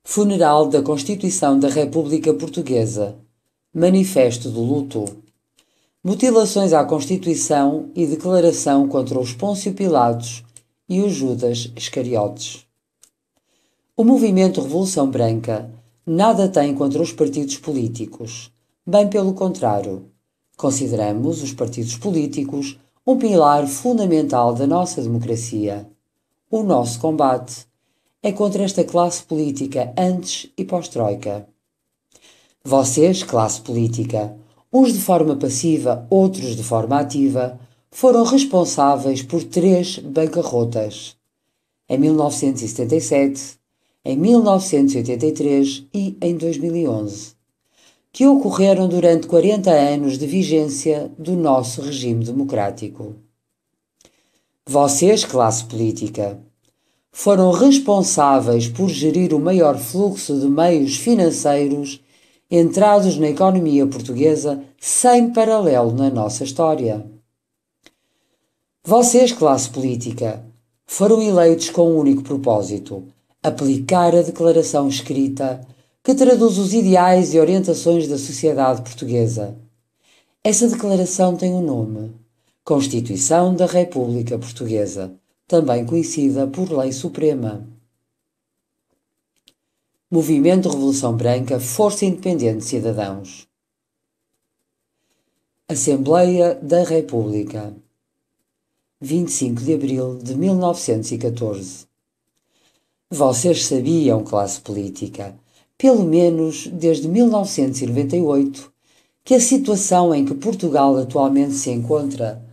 Funeral da Constituição da República Portuguesa. Manifesto do Luto. Mutilações à Constituição e declaração contra os Pôncio Pilatos e os Judas Iscariotes. O movimento Revolução Branca nada tem contra os partidos políticos. Bem pelo contrário. Consideramos os partidos políticos um pilar fundamental da nossa democracia. O nosso combate é contra esta classe política antes e pós-Troika. Vocês, classe política, uns de forma passiva, outros de forma ativa, foram responsáveis por 3 bancarrotas. Em 1977, em 1983 e em 2011, que ocorreram durante 40 anos de vigência do nosso regime democrático. Vocês, classe política, foram responsáveis por gerir o maior fluxo de meios financeiros entrados na economia portuguesa sem paralelo na nossa história. Vocês, classe política, foram eleitos com um único propósito: aplicar a declaração escrita que traduz os ideais e orientações da sociedade portuguesa. Essa declaração tem um nome: Constituição da República Portuguesa, também conhecida por Lei Suprema. Movimento Revolução Branca, Força Independente de Cidadãos. Assembleia da República, 25 de abril de 1914. Vocês sabiam, classe política, pelo menos desde 1998, que a situação em que Portugal atualmente se encontra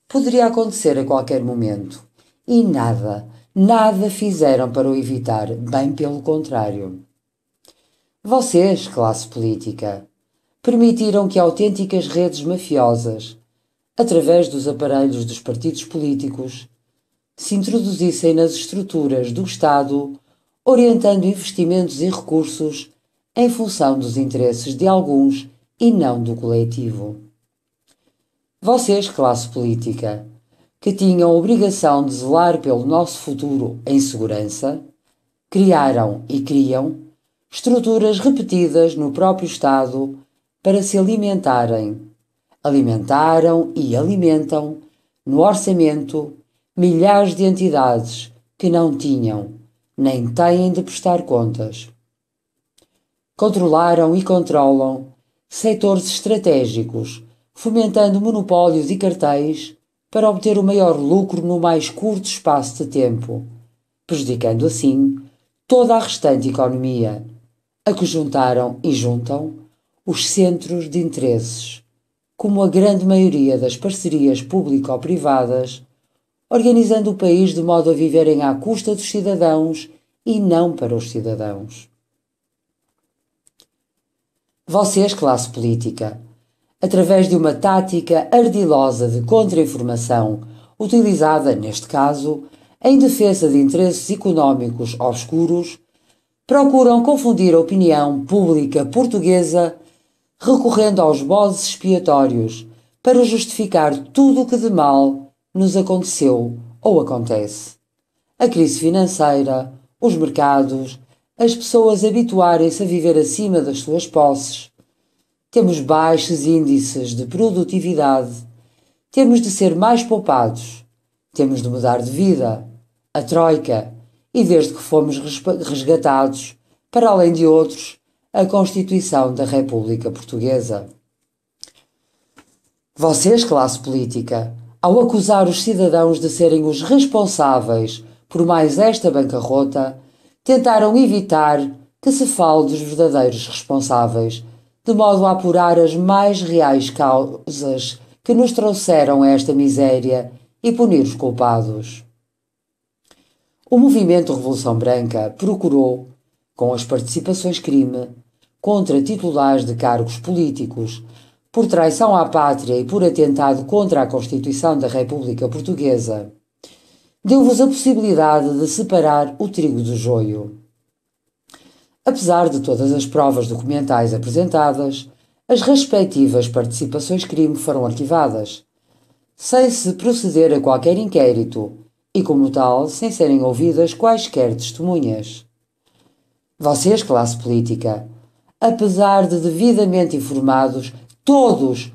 poderia acontecer a qualquer momento. E nada fizeram para o evitar, bem pelo contrário. Vocês, classe política, permitiram que autênticas redes mafiosas, através dos aparelhos dos partidos políticos, se introduzissem nas estruturas do Estado, orientando investimentos e recursos em função dos interesses de alguns e não do coletivo. Vocês, classe política, que tinham a obrigação de zelar pelo nosso futuro em segurança, criaram e criam estruturas repetidas no próprio Estado para se alimentarem. Alimentaram e alimentam, no orçamento, milhares de entidades que não tinham, nem têm de prestar contas. Controlaram e controlam setores estratégicos, fomentando monopólios e cartéis para obter o maior lucro no mais curto espaço de tempo, prejudicando assim toda a restante economia, a que juntaram e juntam os centros de interesses, como a grande maioria das parcerias público-privadas, organizando o país de modo a viverem à custa dos cidadãos e não para os cidadãos. Vocês, classe política, através de uma tática ardilosa de contra-informação, utilizada, neste caso, em defesa de interesses económicos obscuros, procuram confundir a opinião pública portuguesa, recorrendo aos bodes expiatórios para justificar tudo o que de mal nos aconteceu ou acontece. A crise financeira, os mercados, as pessoas habituarem-se a viver acima das suas posses. Temos baixos índices de produtividade, temos de ser mais poupados, temos de mudar de vida, a Troika, e desde que fomos resgatados, para além de outros, a Constituição da República Portuguesa. Vocês, classe política, ao acusar os cidadãos de serem os responsáveis por mais esta bancarrota, tentaram evitar que se fale dos verdadeiros responsáveis, de modo a apurar as mais reais causas que nos trouxeram a esta miséria e punir os culpados. O movimento Revolução Branca procurou, com as participações-crime, contra titulares de cargos políticos, por traição à pátria e por atentado contra a Constituição da República Portuguesa, deu-vos a possibilidade de separar o trigo do joio. Apesar de todas as provas documentais apresentadas, as respectivas participações-crime foram arquivadas, sem se proceder a qualquer inquérito e, como tal, sem serem ouvidas quaisquer testemunhas. Vocês, classe política, apesar de devidamente informados, todos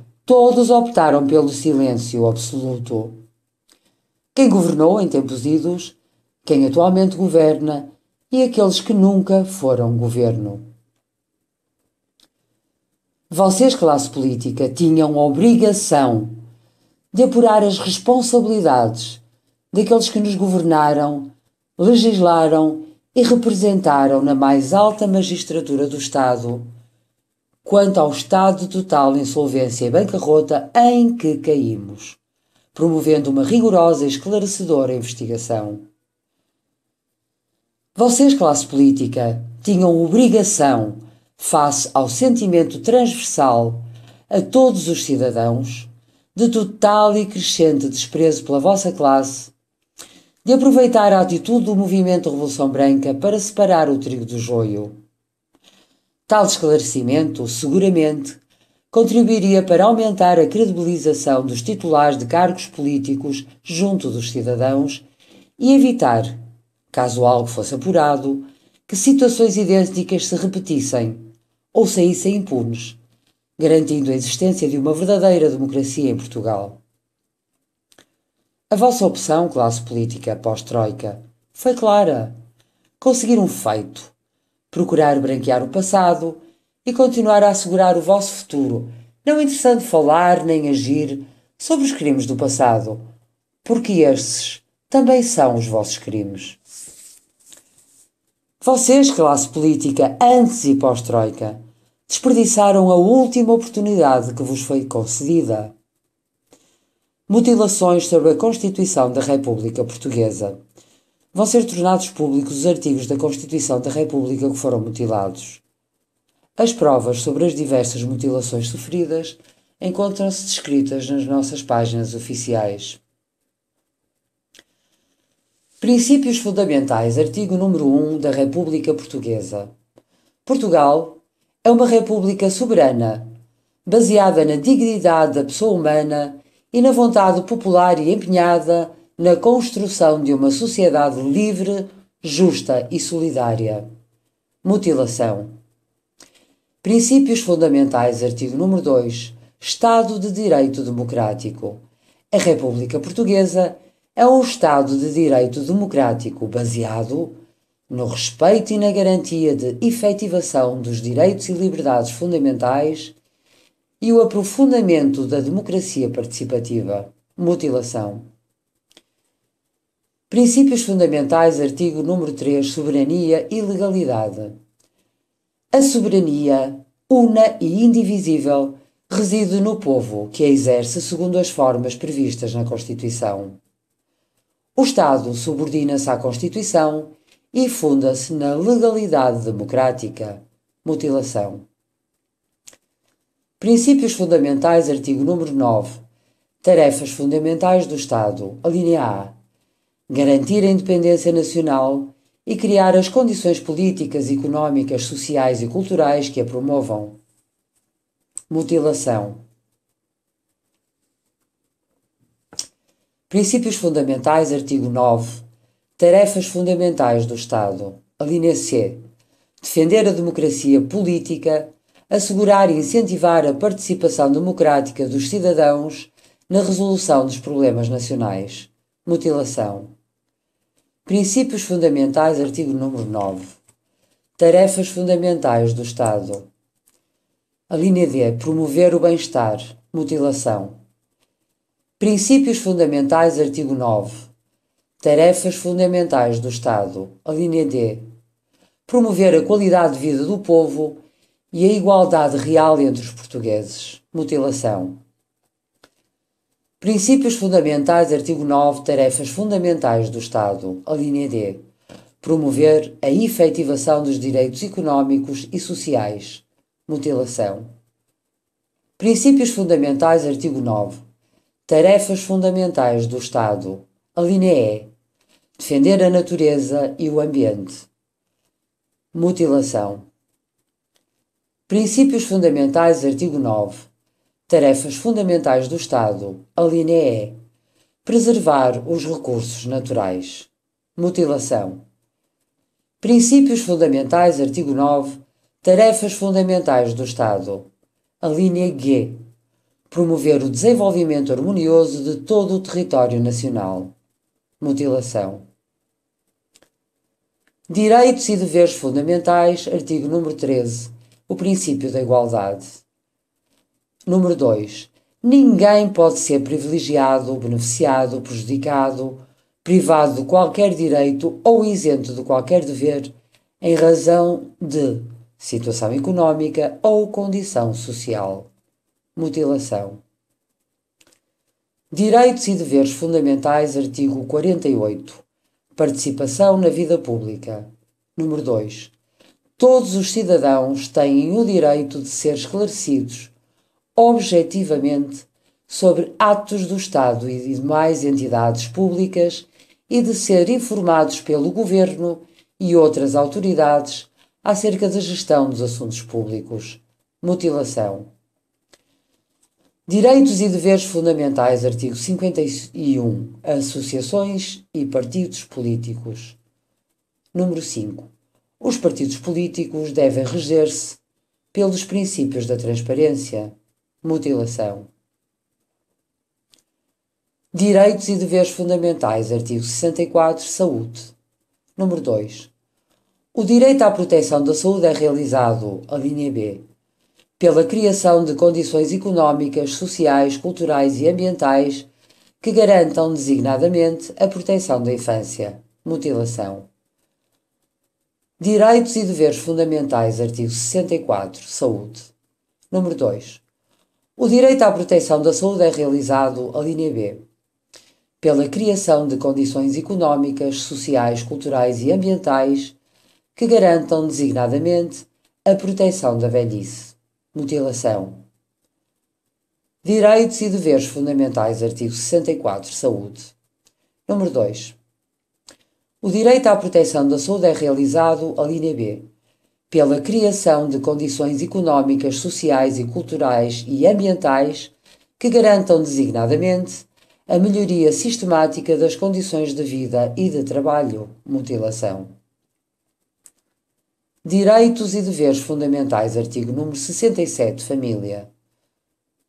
optaram pelo silêncio absoluto. Quem governou em tempos idos, quem atualmente governa e aqueles que nunca foram governo. Vocês, classe política, tinham a obrigação de apurar as responsabilidades daqueles que nos governaram, legislaram e representaram na mais alta magistratura do Estado, quanto ao estado de total insolvência e bancarrota em que caímos, promovendo uma rigorosa e esclarecedora investigação. Vocês, classe política, tinham obrigação, face ao sentimento transversal a todos os cidadãos, de total e crescente desprezo pela vossa classe, de aproveitar a atitude do movimento Revolução Branca para separar o trigo do joio. Tal esclarecimento, seguramente, contribuiria para aumentar a credibilização dos titulares de cargos políticos junto dos cidadãos e evitar, caso algo fosse apurado, que situações idênticas se repetissem ou saíssem impunes, garantindo a existência de uma verdadeira democracia em Portugal. A vossa opção, classe política pós-Troika, foi clara: conseguir um feito, procurar branquear o passado e continuar a assegurar o vosso futuro, não interessando falar nem agir sobre os crimes do passado, porque esses também são os vossos crimes. Vocês, classe política antes e pós-Troika, desperdiçaram a última oportunidade que vos foi concedida. Mutilações sobre a Constituição da República Portuguesa. Vão ser tornados públicos os artigos da Constituição da República que foram mutilados. As provas sobre as diversas mutilações sofridas encontram-se descritas nas nossas páginas oficiais. Princípios fundamentais, artigo número 1 da República Portuguesa. Portugal é uma república soberana, baseada na dignidade da pessoa humana e na vontade popular e empenhada na construção de uma sociedade livre, justa e solidária. Mutilação. Princípios fundamentais, artigo número 2, Estado de Direito Democrático. A República Portuguesa é um Estado de Direito Democrático baseado no respeito e na garantia de efetivação dos direitos e liberdades fundamentais e o aprofundamento da democracia participativa. Mutilação. Princípios fundamentais, artigo número 3, Soberania e Legalidade. A soberania, una e indivisível, reside no povo, que a exerce segundo as formas previstas na Constituição. O Estado subordina-se à Constituição e funda-se na legalidade democrática. Mutilação. Princípios fundamentais, artigo número 9. Tarefas fundamentais do Estado, alínea A. Garantir a independência nacional e criar as condições políticas, económicas, sociais e culturais que a promovam. Mutilação. Princípios fundamentais, artigo 9. Tarefas fundamentais do Estado, alínea C. Defender a democracia política, assegurar e incentivar a participação democrática dos cidadãos na resolução dos problemas nacionais. Mutilação. Princípios fundamentais, artigo número 9. Tarefas fundamentais do Estado. A linha D. Promover o bem-estar. Mutilação. Princípios fundamentais, artigo 9. Tarefas fundamentais do Estado. A linha D. Promover a qualidade de vida do povo e a igualdade real entre os portugueses. Mutilação. Princípios fundamentais, artigo 9, tarefas fundamentais do Estado, a linha D. Promover a efetivação dos direitos económicos e sociais. Mutilação. Princípios fundamentais, artigo 9. Tarefas fundamentais do Estado, a linha E. Defender a natureza e o ambiente. Mutilação. Princípios fundamentais, artigo 9. Tarefas fundamentais do Estado, a linha E. Preservar os recursos naturais. Mutilação. Princípios fundamentais, artigo 9. Tarefas fundamentais do Estado. A linha G. Promover o desenvolvimento harmonioso de todo o território nacional. Mutilação. Direitos e deveres fundamentais, artigo número 13. O princípio da igualdade. Número 2. Ninguém pode ser privilegiado, beneficiado, prejudicado, privado de qualquer direito ou isento de qualquer dever em razão de situação económica ou condição social. Mutilação. Direitos e deveres fundamentais, artigo 48. Participação na vida pública. Número 2. Todos os cidadãos têm o direito de ser esclarecidos objetivamente sobre atos do Estado e demais entidades públicas e de ser informados pelo Governo e outras autoridades acerca da gestão dos assuntos públicos. Mutilação. Direitos e deveres fundamentais, artigo 51. Associações e partidos políticos. Número 5. Os partidos políticos devem reger-se pelos princípios da transparência. Mutilação. Direitos e deveres fundamentais, artigo 64. Saúde. Número 2. O direito à proteção da saúde é realizado, a linha B, pela criação de condições económicas, sociais, culturais e ambientais que garantam designadamente a proteção da infância. Mutilação. Direitos e deveres fundamentais, artigo 64. Saúde. Número 2. O direito à proteção da saúde é realizado, a linha B, pela criação de condições económicas, sociais, culturais e ambientais que garantam designadamente a proteção da velhice. Mutilação. Direitos e deveres fundamentais, artigo 64. Saúde. Número 2. O direito à proteção da saúde é realizado, a linha B, pela criação de condições económicas, sociais e culturais e ambientais que garantam designadamente a melhoria sistemática das condições de vida e de trabalho. Mutilação. Direitos e deveres fundamentais, artigo número 67. Família.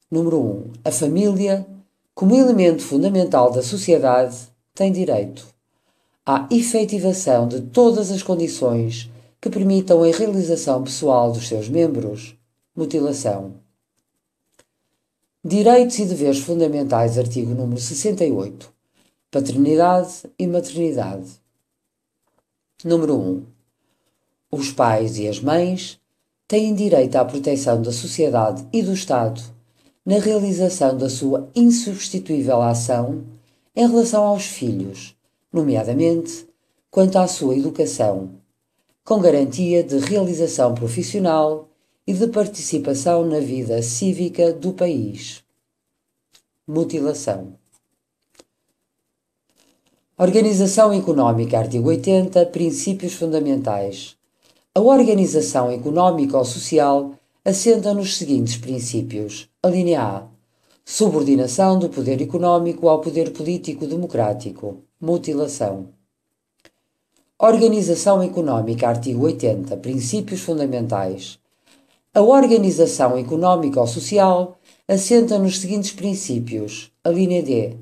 Número 1. A família, como elemento fundamental da sociedade, tem direito à efetivação de todas as condições que permitam a realização pessoal dos seus membros. Mutilação. Direitos e deveres fundamentais, artigo número 68. Paternidade e maternidade. Número 1. Os pais e as mães têm direito à proteção da sociedade e do Estado na realização da sua insubstituível ação em relação aos filhos, nomeadamente quanto à sua educação, com garantia de realização profissional e de participação na vida cívica do país. Mutilação. Organização económica, artigo 80. Princípios fundamentais. A organização económica ou social assenta nos seguintes princípios. A linha A. Subordinação do poder económico ao poder político democrático. Mutilação. Organização económica, artigo 80. Princípios fundamentais. A organização económica ou social assenta nos seguintes princípios. A linha D.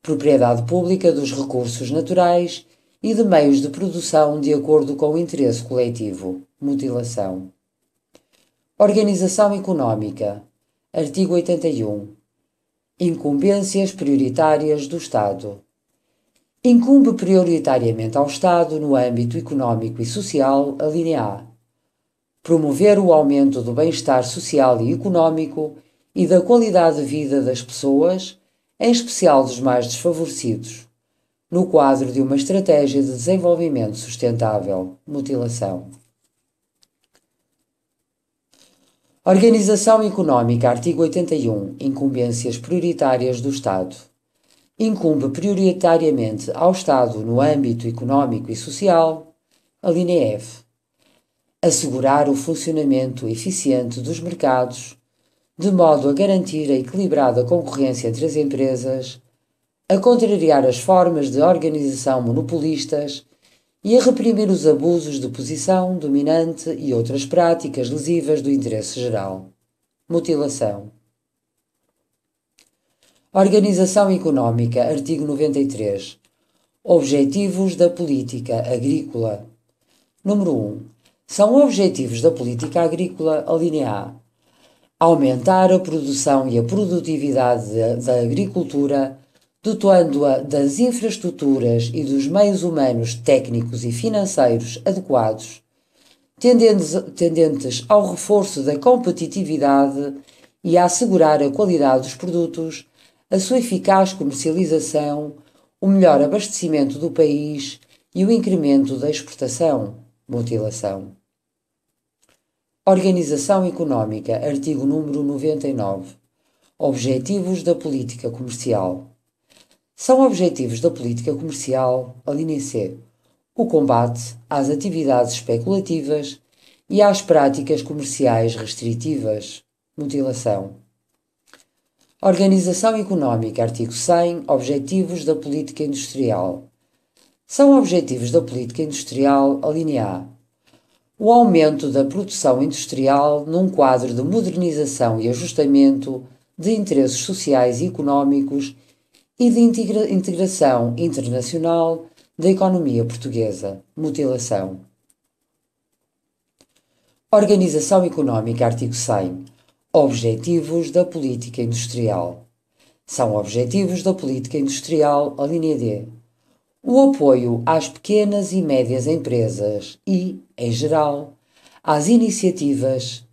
Propriedade pública dos recursos naturais e de meios de produção de acordo com o interesse coletivo. Mutilação. Organização económica. Artigo 81. Incumbências prioritárias do Estado. Incumbe prioritariamente ao Estado, no âmbito económico e social, a linha A. Promover o aumento do bem-estar social e económico e da qualidade de vida das pessoas, em especial dos mais desfavorecidos, no quadro de uma estratégia de desenvolvimento sustentável. Mutilação. Organização económica, artigo 81. Incumbências prioritárias do Estado. Incumbe prioritariamente ao Estado, no âmbito económico e social, a linha F. Assegurar o funcionamento eficiente dos mercados, de modo a garantir a equilibrada concorrência entre as empresas, a contrariar as formas de organização monopolistas e a reprimir os abusos de posição dominante e outras práticas lesivas do interesse geral. Mutilação. Organização Económica, artigo 93. Objetivos da política agrícola. Número 1. São objetivos da política agrícola, a linha A. Aumentar a produção e a produtividade da agricultura, dotando-a das infraestruturas e dos meios humanos, técnicos e financeiros adequados, tendentes ao reforço da competitividade e a assegurar a qualidade dos produtos, a sua eficaz comercialização, o melhor abastecimento do país e o incremento da exportação. Mutilação. Organização Económica, artigo número 99. Objetivos da política comercial. São objetivos da política comercial, a linha C, o combate às atividades especulativas e às práticas comerciais restritivas. Mutilação. Organização Económica, artigo 100. Objetivos da política industrial. São objetivos da política industrial, a linha A. O aumento da produção industrial num quadro de modernização e ajustamento de interesses sociais e económicos e de integração internacional da economia portuguesa. Mutilação. Organização Económica, artigo 100. Objetivos da política industrial. São objetivos da política industrial, a linha D. O apoio às pequenas e médias empresas e, em geral, às iniciativas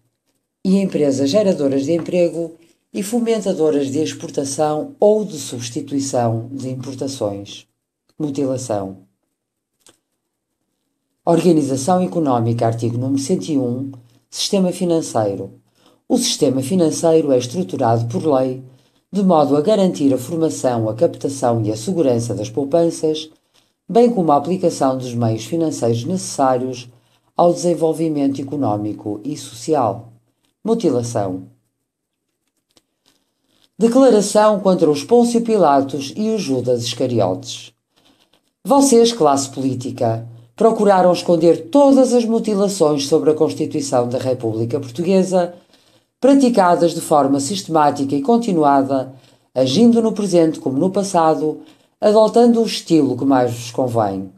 e empresas geradoras de emprego e fomentadoras de exportação ou de substituição de importações. Mutilação. Organização Económica, artigo número 101. Sistema financeiro. O sistema financeiro é estruturado por lei, de modo a garantir a formação, a captação e a segurança das poupanças, bem como a aplicação dos meios financeiros necessários ao desenvolvimento económico e social. Mutilação. Declaração contra os Pôncio Pilatos e os Judas Iscariotes. Vocês, classe política, procuraram esconder todas as mutilações sobre a Constituição da República Portuguesa, praticadas de forma sistemática e continuada, agindo no presente como no passado, adotando o estilo que mais vos convém.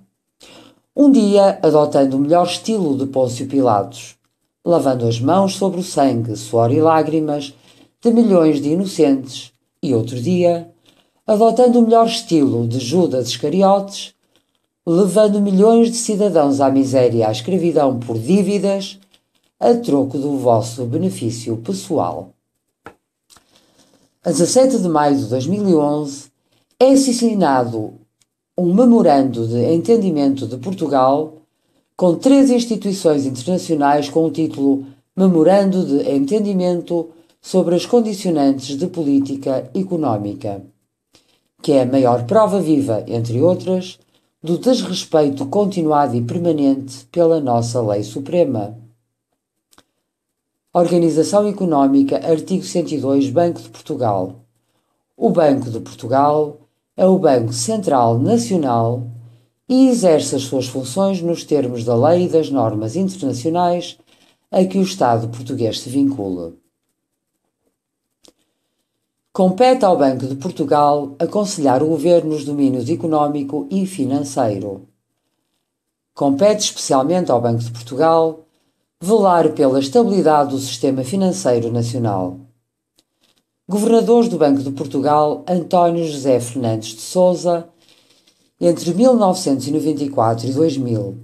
Um dia, adotando o melhor estilo de Pôncio Pilatos, lavando as mãos sobre o sangue, suor e lágrimas de milhões de inocentes, e outro dia, adotando o melhor estilo de Judas Iscariotes, levando milhões de cidadãos à miséria e à escravidão por dívidas, a troco do vosso benefício pessoal. A 17 de maio de 2011 é assinado um memorando de entendimento de Portugal com 3 instituições internacionais com o título Memorando de Entendimento sobre as Condicionantes de Política Económica, que é a maior prova viva, entre outras, do desrespeito continuado e permanente pela nossa Lei Suprema. Organização Económica, artigo 102, Banco de Portugal. O Banco de Portugal é o Banco Central Nacional e exerce as suas funções nos termos da lei e das normas internacionais a que o Estado português se vincula. Compete ao Banco de Portugal aconselhar o Governo nos domínios económico e financeiro. Compete especialmente ao Banco de Portugal velar pela estabilidade do sistema financeiro nacional. Governadores do Banco de Portugal, António José Fernandes de Sousa, entre 1994 e 2000.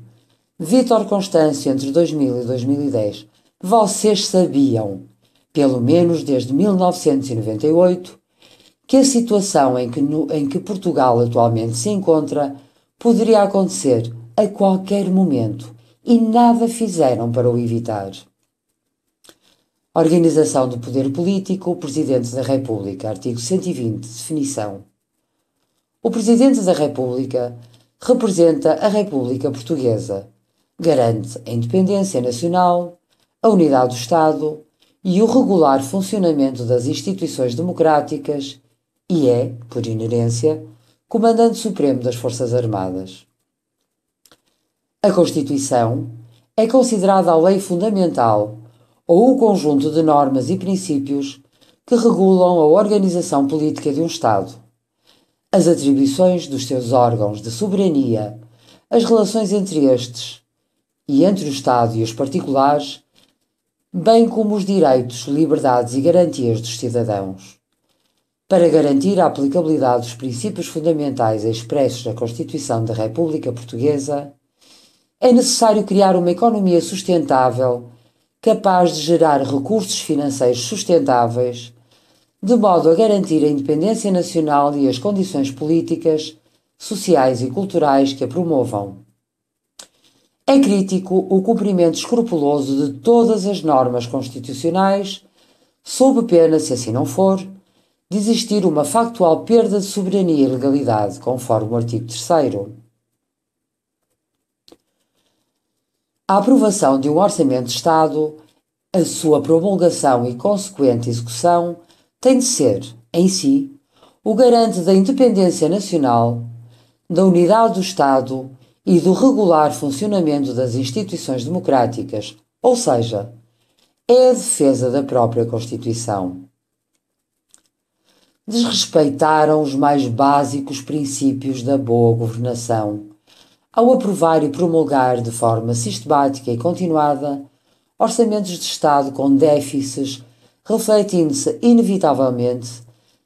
Vítor Constâncio, entre 2000 e 2010. Vocês sabiam, pelo menos desde 1998, que a situação em que Portugal atualmente se encontra poderia acontecer a qualquer momento e nada fizeram para o evitar. Organização do poder político, o Presidente da República, artigo 120, definição. O Presidente da República representa a República Portuguesa, garante a independência nacional, a unidade do Estado e o regular funcionamento das instituições democráticas e é, por inerência, Comandante Supremo das Forças Armadas. A Constituição é considerada a lei fundamental ou o conjunto de normas e princípios que regulam a organização política de um Estado, as atribuições dos seus órgãos de soberania, as relações entre estes e entre o Estado e os particulares, bem como os direitos, liberdades e garantias dos cidadãos. Para garantir a aplicabilidade dos princípios fundamentais expressos na Constituição da República Portuguesa, é necessário criar uma economia sustentável, capaz de gerar recursos financeiros sustentáveis, de modo a garantir a independência nacional e as condições políticas, sociais e culturais que a promovam. É crítico o cumprimento escrupuloso de todas as normas constitucionais, sob pena, se assim não for, de existir uma factual perda de soberania e legalidade, conforme o artigo 3º. A aprovação de um orçamento de Estado, a sua promulgação e consequente execução tem de ser, em si, o garante da independência nacional, da unidade do Estado e do regular funcionamento das instituições democráticas, ou seja, é a defesa da própria Constituição. Desrespeitaram os mais básicos princípios da boa governação, ao aprovar e promulgar de forma sistemática e continuada orçamentos de Estado com déficits, refletindo-se inevitavelmente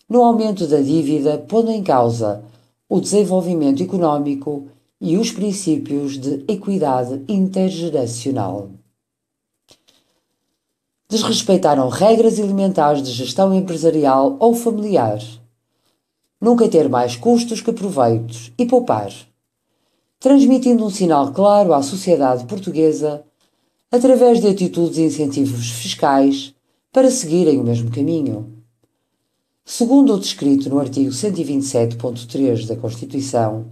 no aumento da dívida, pondo em causa o desenvolvimento económico e os princípios de equidade intergeracional. Desrespeitaram regras elementares de gestão empresarial ou familiar. Nunca ter mais custos que proveitos e poupar, transmitindo um sinal claro à sociedade portuguesa através de atitudes e incentivos fiscais para seguirem o mesmo caminho. Segundo o descrito no artigo 127.3 da Constituição,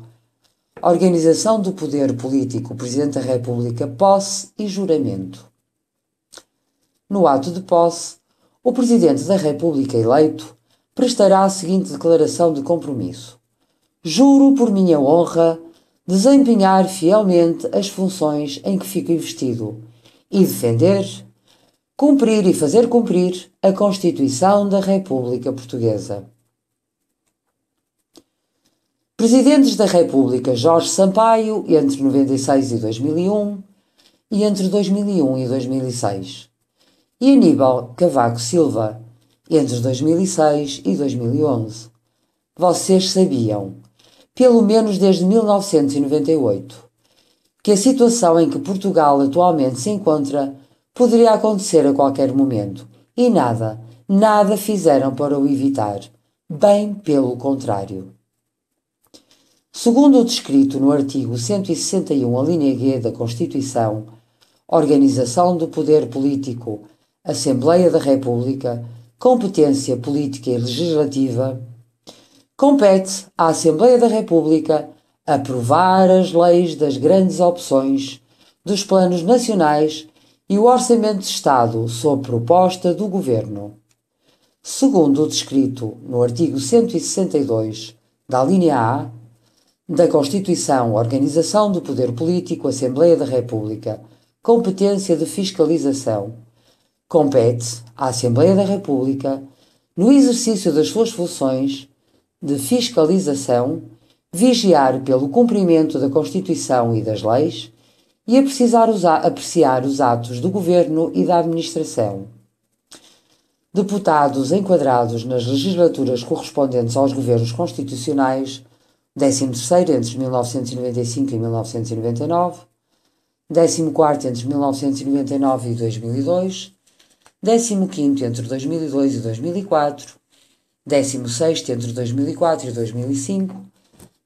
organização do poder político, Presidente da República, posse e juramento. No ato de posse, o Presidente da República eleito prestará a seguinte declaração de compromisso: juro por minha honra desempenhar fielmente as funções em que fico investido e defender, cumprir e fazer cumprir a Constituição da República Portuguesa. Presidentes da República Jorge Sampaio, entre 96 e 2001, e entre 2001 e 2006. E Aníbal Cavaco Silva, entre 2006 e 2011. Vocês sabiam, pelo menos desde 1998, que a situação em que Portugal atualmente se encontra poderia acontecer a qualquer momento, e nada fizeram para o evitar, bem pelo contrário. Segundo o descrito no artigo 161, a linha G da Constituição, organização do poder político, Assembleia da República, competência política e legislativa, compete à Assembleia da República aprovar as leis das grandes opções, dos planos nacionais e o Orçamento de Estado sob proposta do Governo. Segundo o descrito no artigo 162, da linha A, da Constituição, organização do poder político, Assembleia da República, competência de fiscalização, compete à Assembleia da República, no exercício das suas funções de fiscalização, vigiar pelo cumprimento da Constituição e das leis e apreciar os atos do Governo e da Administração. Deputados enquadrados nas legislaturas correspondentes aos governos constitucionais, 13º entre 1995 e 1999, 14º entre 1999 e 2002, 15º entre 2002 e 2004, 16º entre 2004 e 2005,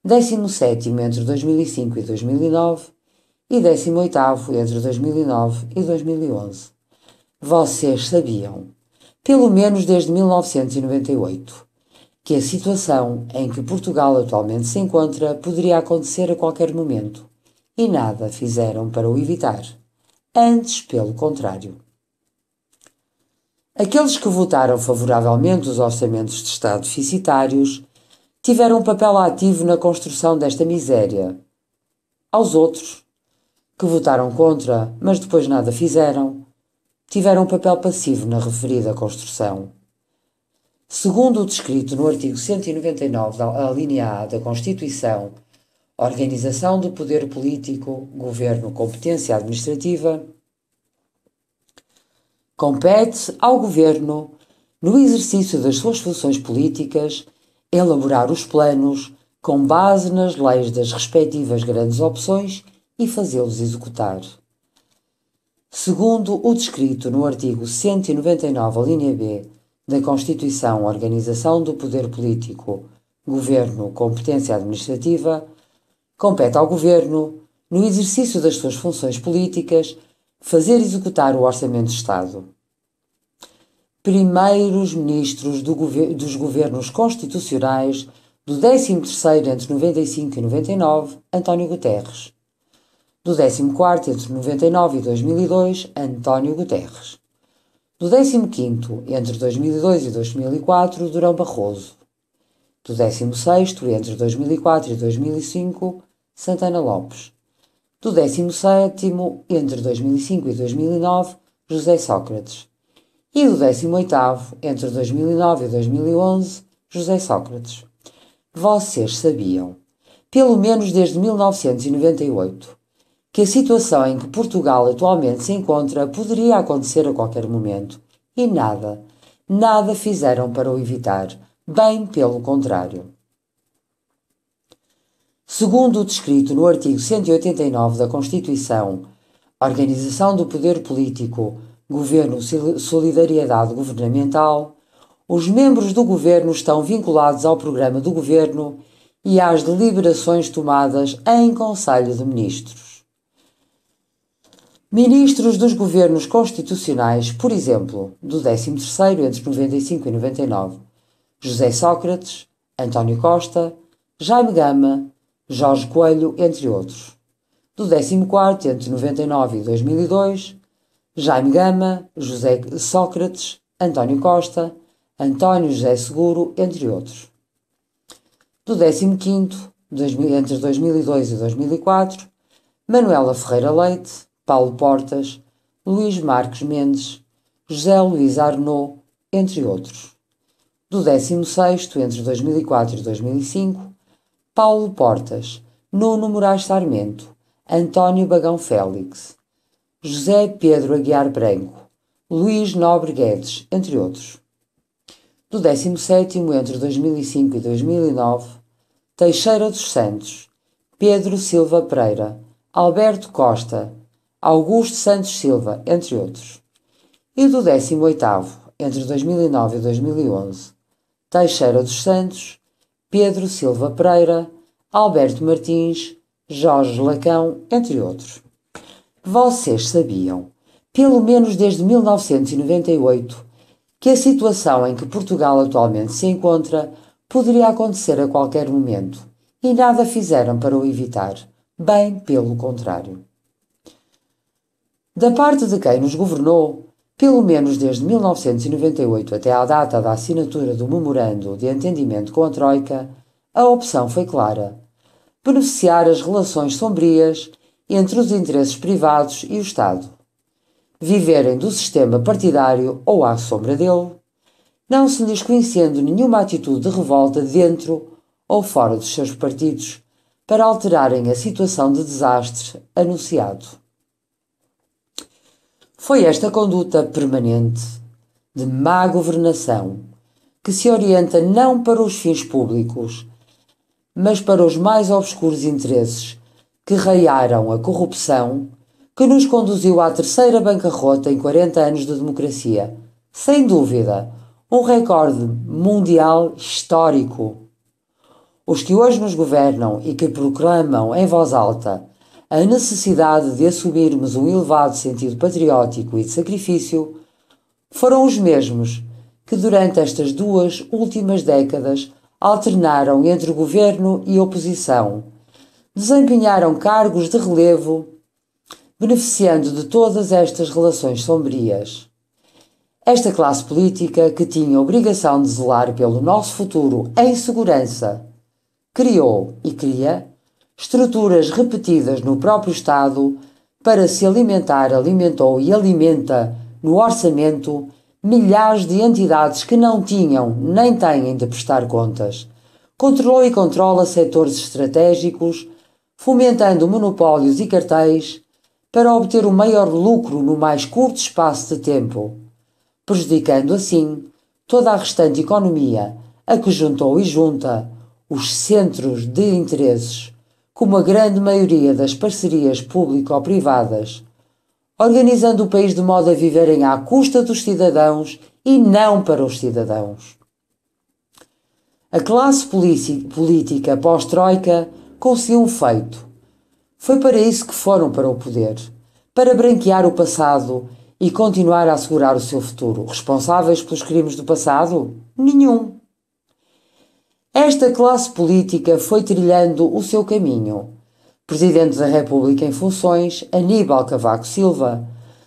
17º entre 2005 e 2009 e 18º entre 2009 e 2011. Vocês sabiam, pelo menos desde 1998, que a situação em que Portugal atualmente se encontra poderia acontecer a qualquer momento, e nada fizeram para o evitar. Antes, pelo contrário. Aqueles que votaram favoravelmente os orçamentos de Estado deficitários tiveram um papel ativo na construção desta miséria. Aos outros, que votaram contra, mas depois nada fizeram, tiveram papel passivo na referida construção. Segundo o descrito no artigo 199 da alínea A da Constituição, organização do poder político, governo, competência administrativa, compete ao governo, no exercício das suas funções políticas, elaborar os planos com base nas leis das respectivas grandes opções e fazê-los executar. Segundo o descrito no artigo 199, alínea B, da Constituição, organização do poder político, governo, competência administrativa, compete ao governo, no exercício das suas funções políticas, fazer executar o Orçamento de Estado. Primeiros ministros dos governos constitucionais do 13º entre 95 e 99, António Guterres. Do 14º entre 99 e 2002, António Guterres. Do 15º entre 2002 e 2004, Durão Barroso. Do 16º entre 2004 e 2005, Santana Lopes. Do 17º entre 2005 e 2009, José Sócrates. E do 18º entre 2009 e 2011, José Sócrates. Vocês sabiam, pelo menos desde 1998, que a situação em que Portugal atualmente se encontra poderia acontecer a qualquer momento, e nada fizeram para o evitar, bem pelo contrário. Segundo o descrito no artigo 189 da Constituição, organização do poder político, governo, solidariedade governamental, os membros do governo estão vinculados ao programa do governo e às deliberações tomadas em Conselho de Ministros. Ministros dos governos constitucionais, por exemplo, do 13º entre 95 e 99, José Sócrates, António Costa, Jaime Gama, Jorge Coelho, entre outros. Do 14º entre 99 e 2002, Jaime Gama, José Sócrates, António Costa, António José Seguro, entre outros. Do 15º entre 2002 e 2004, Manuela Ferreira Leite, Paulo Portas, Luís Marques Mendes, José Luís Arnaud, entre outros. Do 16º entre 2004 e 2005, Paulo Portas, Nuno Moraes Sarmento, António Bagão Félix, José Pedro Aguiar Branco, Luís Nobre Guedes, entre outros. Do 17º entre 2005 e 2009, Teixeira dos Santos, Pedro Silva Pereira, Alberto Costa, Augusto Santos Silva, entre outros. E do 18º entre 2009 e 2011, Teixeira dos Santos, Pedro Silva Pereira, Alberto Martins, Jorge Lacão, entre outros. Vocês sabiam, pelo menos desde 1998, que a situação em que Portugal atualmente se encontra poderia acontecer a qualquer momento e nada fizeram para o evitar, bem pelo contrário. Da parte de quem nos governou, pelo menos desde 1998 até à data da assinatura do Memorando de Entendimento com a Troika, a opção foi clara: beneficiar as relações sombrias entre os interesses privados e o Estado, viverem do sistema partidário ou à sombra dele, não se lhes conhecendo nenhuma atitude de revolta dentro ou fora dos seus partidos para alterarem a situação de desastre anunciado. Foi esta conduta permanente, de má governação, que se orienta não para os fins públicos, mas para os mais obscuros interesses que raiaram a corrupção, que nos conduziu à terceira bancarrota em 40 anos de democracia. Sem dúvida, um recorde mundial histórico. Os que hoje nos governam e que proclamam em voz alta a necessidade de assumirmos um elevado sentido patriótico e de sacrifício, foram os mesmos que durante estas 2 últimas décadas alternaram entre governo e oposição, desempenharam cargos de relevo, beneficiando de todas estas relações sombrias. Esta classe política, que tinha a obrigação de zelar pelo nosso futuro em segurança, criou e cria estruturas repetidas no próprio Estado para se alimentar, alimentou e alimenta no orçamento milhares de entidades que não tinham nem têm de prestar contas. Controlou e controla setores estratégicos, fomentando monopólios e cartéis para obter o maior lucro no mais curto espaço de tempo, prejudicando assim toda a restante economia, a que juntou e junta os centros de interesses, como a grande maioria das parcerias público-privadas, organizando o país de modo a viverem à custa dos cidadãos e não para os cidadãos. A classe política pós-Troika conseguiu um feito. Foi para isso que foram para o poder, para branquear o passado e continuar a assegurar o seu futuro. Responsáveis pelos crimes do passado? Nenhum. Esta classe política foi trilhando o seu caminho. Presidente da República em funções, Aníbal Cavaco Silva.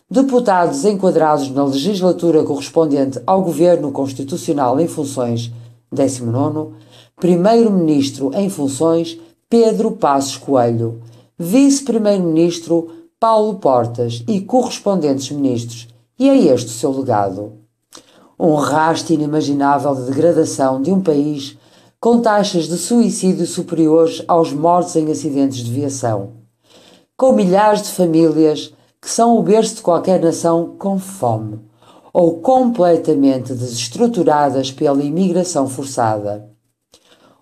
Deputados enquadrados na legislatura correspondente ao Governo Constitucional em funções, 19º. Primeiro-Ministro em funções, Pedro Passos Coelho. Vice-Primeiro-Ministro, Paulo Portas e correspondentes ministros. E é este o seu legado. Um rasto inimaginável de degradação de um país com taxas de suicídio superiores aos mortos em acidentes de viação, com milhares de famílias que são o berço de qualquer nação com fome, ou completamente desestruturadas pela imigração forçada,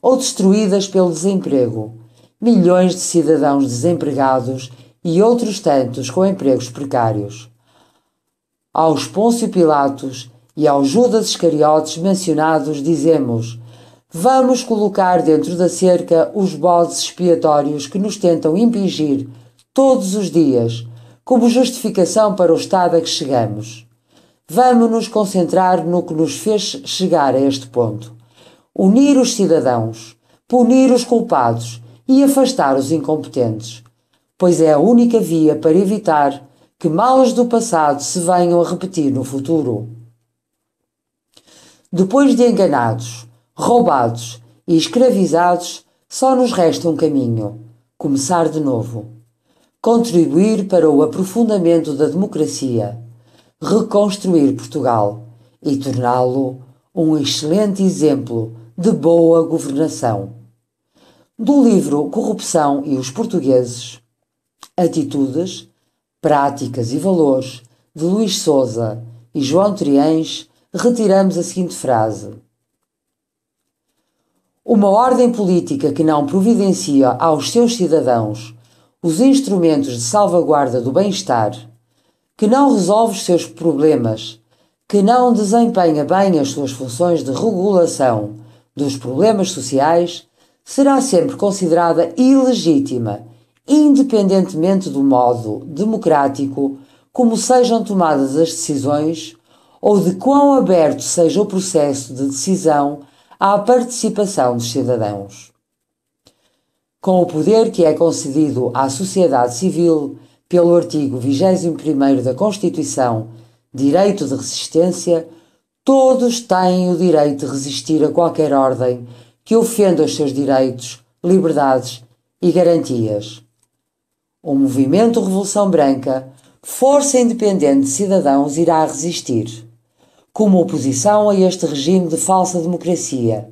ou destruídas pelo desemprego, milhões de cidadãos desempregados e outros tantos com empregos precários. Aos Pôncio Pilatos e aos Judas Iscariotes mencionados dizemos: vamos colocar dentro da cerca os bodes expiatórios que nos tentam impingir todos os dias como justificação para o estado a que chegamos. Vamos nos concentrar no que nos fez chegar a este ponto. Unir os cidadãos, punir os culpados e afastar os incompetentes, pois é a única via para evitar que males do passado se venham a repetir no futuro. Depois de enganados, roubados e escravizados, só nos resta um caminho: começar de novo. Contribuir para o aprofundamento da democracia, reconstruir Portugal e torná-lo um excelente exemplo de boa governação. Do livro Corrupção e os Portugueses, Atitudes, Práticas e Valores, de Luís Sousa e João Triães, retiramos a seguinte frase: uma ordem política que não providencia aos seus cidadãos os instrumentos de salvaguarda do bem-estar, que não resolve os seus problemas, que não desempenha bem as suas funções de regulação dos problemas sociais, será sempre considerada ilegítima, independentemente do modo democrático como sejam tomadas as decisões ou de quão aberto seja o processo de decisão à participação dos cidadãos. Com o poder que é concedido à sociedade civil pelo artigo 21º da Constituição, direito de resistência, todos têm o direito de resistir a qualquer ordem que ofenda os seus direitos, liberdades e garantias. O movimento Revolução Branca, força independente de cidadãos, irá resistir, como oposição a este regime de falsa democracia,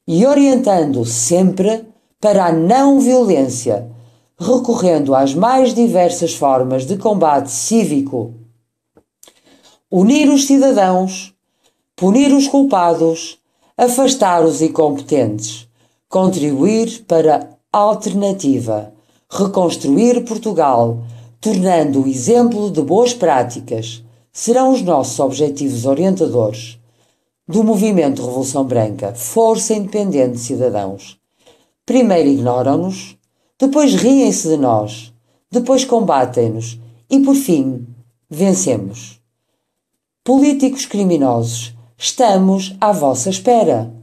e orientando sempre para a não-violência, recorrendo às mais diversas formas de combate cívico. Unir os cidadãos, punir os culpados, afastar os incompetentes, contribuir para a alternativa, reconstruir Portugal, tornando-o exemplo de boas práticas, serão os nossos objetivos orientadores do movimento Revolução Branca, força independente de cidadãos. Primeiro ignoram-nos, depois riem-se de nós, depois combatem-nos e, por fim, vencemos. Políticos criminosos, estamos à vossa espera.